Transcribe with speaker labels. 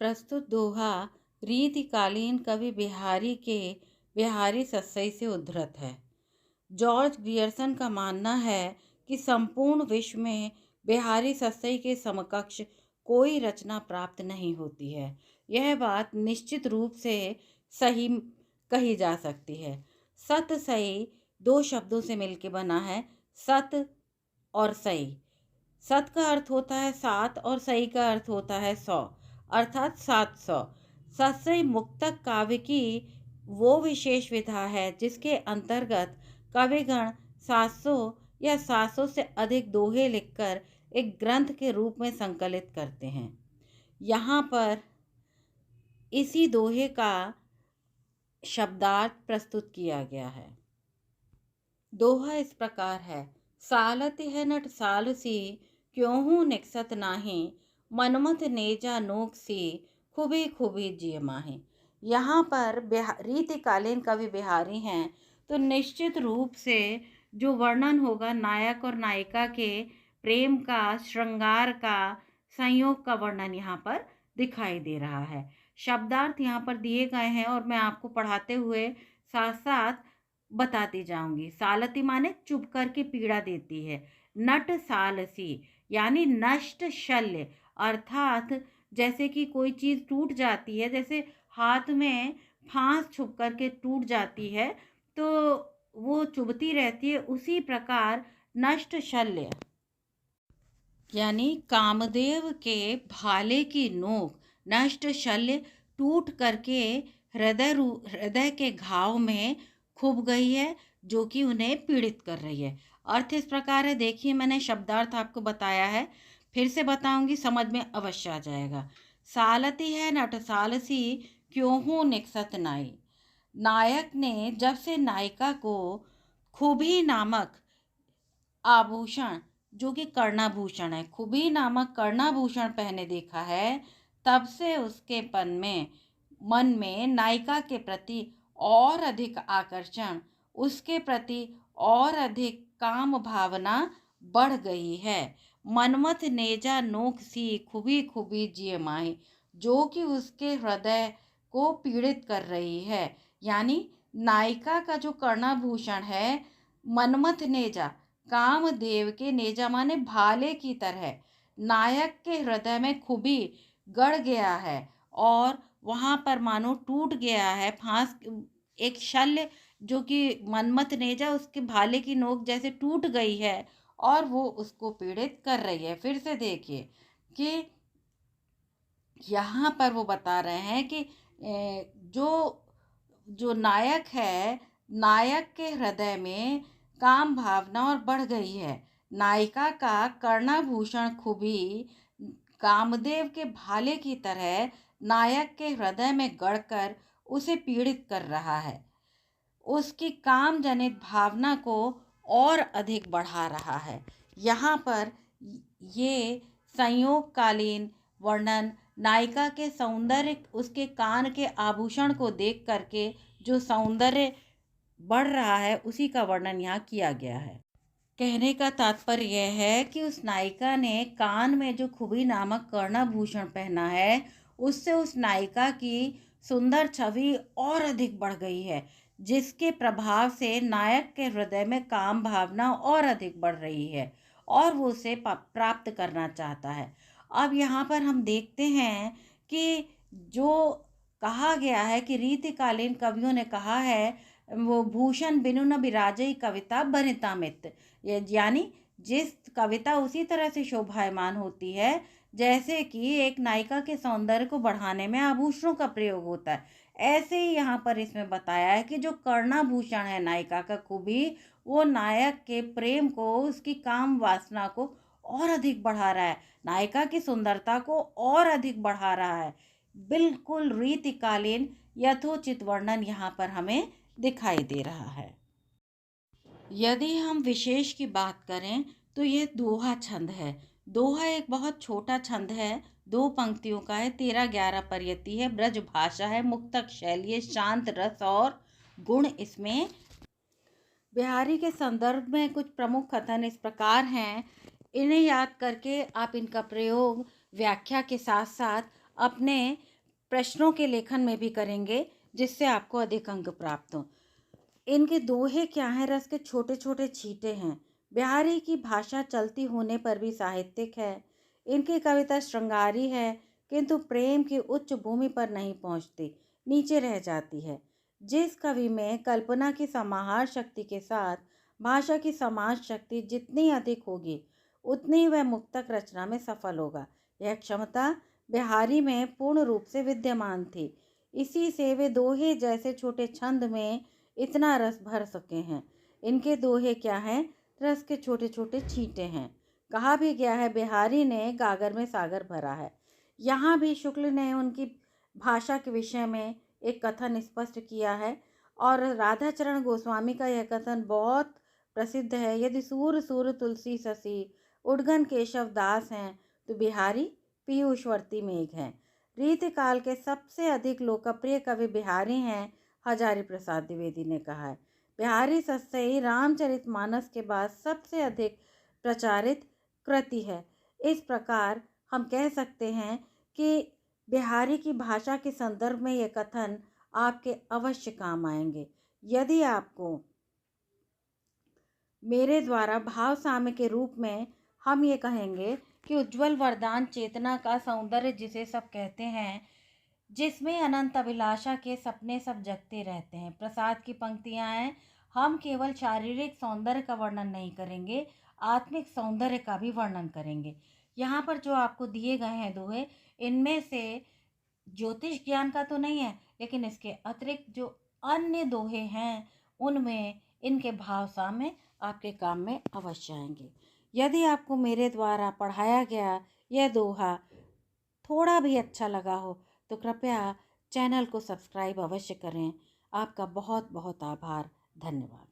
Speaker 1: प्रस्तुत दोहा रीतिकालीन कवि बिहारी के बिहारी सत्सई से उद्धृत है। जॉर्ज ग्रियर्सन का मानना है कि संपूर्ण विश्व में बिहारी सत्सई के समकक्ष कोई रचना प्राप्त नहीं होती है। यह बात निश्चित रूप से सही कही जा सकती है। सत सई दो शब्दों से मिलकर बना है, सत और सई। सत का अर्थ होता है 7 और सई का अर्थ होता है 100, अर्थात 700। सत्सई मुक्तक काव्य की वो विशेष विधा है जिसके अंतर्गत कविगण 700 या 700 से अधिक दोहे लिखकर एक ग्रंथ के रूप में संकलित करते हैं। यहाँ पर इसी दोहे का शब्दार्थ प्रस्तुत किया गया है। दोहा इस प्रकार है। सालत है नट सालसी, क्यों निकसत नाही, मनमत नेजा नोक सी, खूबी खूबी जिय माही। यहाँ पर रीतिकालीन कवि बिहारी हैं, तो निश्चित रूप से जो वर्णन होगा नायक और नायिका के प्रेम का, श्रृंगार का, संयोग का वर्णन यहाँ पर दिखाई दे रहा है। शब्दार्थ यहाँ पर दिए गए हैं और मैं आपको पढ़ाते हुए साथ साथ बताती जाऊंगी। सालती माने चुप करके पीड़ा देती है। नट सालसी यानी नष्ट शल्य, अर्थात जैसे कि कोई चीज टूट जाती है, जैसे हाथ में फांस छुप करके टूट जाती है तो वो चुभती रहती है, उसी प्रकार नष्ट शल्य यानी कामदेव के भाले की नोक नष्ट शल्य टूट करके हृदय के घाव में खुब गई है, जो कि उन्हें पीड़ित कर रही है। अर्थ इस प्रकार है, देखिए मैंने शब्दार्थ आपको बताया है, फिर से बताऊंगी, समझ में अवश्य आ जाएगा। सालती है नट सालसी, क्यों निकसत नाई। नायक ने जब से नायिका को खूबी नामक आभूषण, जो कि कर्णाभूषण है, खूबी नामक कर्णाभूषण पहने देखा है, तब से उसके मन में नायिका के प्रति और अधिक आकर्षण, उसके प्रति और अधिक काम भावना बढ़ गई है। मनमत नेजा नोक सी, खूबी खूबी जिय माही, जो कि उसके हृदय को पीड़ित कर रही है। यानी नायिका का जो कर्णाभूषण है, मनमत नेजा, कामदेव के नेजा माने भाले की तरह नायक के हृदय में खूबी गड़ गया है और वहाँ पर मानो टूट गया है फांस, एक शल्य जो कि मनमत नेजा उसके भाले की नोक जैसे टूट गई है और वो उसको पीड़ित कर रही है। फिर से देखिए कि यहाँ पर वो बता रहे हैं कि जो नायक है, नायक के हृदय में काम भावना और बढ़ गई है। नायिका का कर्णाभूषण खूबी कामदेव के भाले की तरह नायक के हृदय में गड़कर उसे पीड़ित कर रहा है, उसकी काम जनित भावना को और अधिक बढ़ा रहा है। यहाँ पर ये संयोगकालीन वर्णन नायिका के सौंदर्य, उसके कान के आभूषण को देख करके जो सौंदर्य बढ़ रहा है, उसी का वर्णन यहाँ किया गया है। कहने का तात्पर्य यह है कि उस नायिका ने कान में जो खूबी नामक कर्णाभूषण पहना है, उससे उस नायिका की सुंदर छवि और अधिक बढ़ गई है, जिसके प्रभाव से नायक के हृदय में काम भावना और अधिक बढ़ रही है और वो उसे प्राप्त करना चाहता है। अब यहाँ पर हम देखते हैं कि जो कहा गया है कि रीतिकालीन कवियों ने कहा है, वो भूषण बिनु न बिराजई कविता बनिता मित, यानी जिस कविता उसी तरह से शोभायमान होती है जैसे कि एक नायिका के सौंदर्य को बढ़ाने में आभूषणों का प्रयोग होता है। ऐसे ही यहाँ पर इसमें बताया है कि जो कर्णाभूषण है नायिका का खूबी, वो नायक के प्रेम को, उसकी काम वासना को और अधिक बढ़ा रहा है, नायिका की सुंदरता को और अधिक बढ़ा रहा है। बिल्कुल रीतिकालीन यथोचित वर्णन यहाँ पर हमें दिखाई दे रहा है। यदि हम विशेष की बात करें तो यह दोहा छंद है। दोहा एक बहुत छोटा छंद है, 2 पंक्तियों का है, 13-11 परियति है, ब्रज भाषा है, मुक्तक शैली है, शांत रस और गुण इसमें। बिहारी के संदर्भ में कुछ प्रमुख कथन इस प्रकार हैं, इन्हें याद करके आप इनका प्रयोग व्याख्या के साथ साथ अपने प्रश्नों के लेखन में भी करेंगे, जिससे आपको अधिक अंक प्राप्त हों। इनके दोहे क्या हैं? रस के छोटे छोटे छींटे हैं। बिहारी की भाषा चलती होने पर भी साहित्यिक है। इनकी कविता श्रृंगारी है, किंतु प्रेम की उच्च भूमि पर नहीं पहुंचती, नीचे रह जाती है। जिस कवि में कल्पना की समाहार शक्ति के साथ भाषा की समाज शक्ति जितनी अधिक होगी, उतनी वह मुक्तक रचना में सफल होगा। यह क्षमता बिहारी में पूर्ण रूप से विद्यमान थी। इसी से वे दोहे जैसे छोटे छंद में इतना रस भर सके हैं। इनके दोहे क्या हैं? रस के छोटे छोटे छींटे हैं। कहा भी गया है, बिहारी ने गागर में सागर भरा है। यहाँ भी शुक्ल ने उनकी भाषा के विषय में एक कथन स्पष्ट किया है, और राधाचरण गोस्वामी का यह कथन बहुत प्रसिद्ध है। यदि सूर सूर तुलसी ससी उद्गन केशव दास हैं, तो बिहारी पीयूषवर्ती मेघ हैं। रीतिकाल के सबसे अधिक लोकप्रिय कवि बिहारी हैं, हजारी प्रसाद द्विवेदी ने कहा है। बिहारी सस्सई रामचरितमानस के बाद सबसे अधिक प्रचारित कृति है। इस प्रकार हम कह सकते हैं कि बिहारी की भाषा के संदर्भ में ये कथन आपके अवश्य काम आएंगे। यदि आपको मेरे द्वारा भाव साम्य के रूप में हम ये कहेंगे कि उज्जवल वरदान चेतना का सौंदर्य जिसे सब कहते हैं, जिसमें अनंत अभिलाषा के सपने सब जगते रहते हैं। प्रसाद की पंक्तियां हैं, हम केवल शारीरिक सौंदर्य का वर्णन नहीं करेंगे, आत्मिक सौंदर्य का भी वर्णन करेंगे। यहाँ पर जो आपको दिए गए हैं दोहे, इनमें से ज्योतिष ज्ञान का तो नहीं है, लेकिन इसके अतिरिक्त जो अन्य दोहे हैं, उनमें इनके भाव साम्य आपके काम में अवश्य आएंगे। यदि आपको मेरे द्वारा पढ़ाया गया यह दोहा थोड़ा भी अच्छा लगा हो, तो कृपया चैनल को सब्सक्राइब अवश्य करें। आपका बहुत बहुत आभार। धन्यवाद।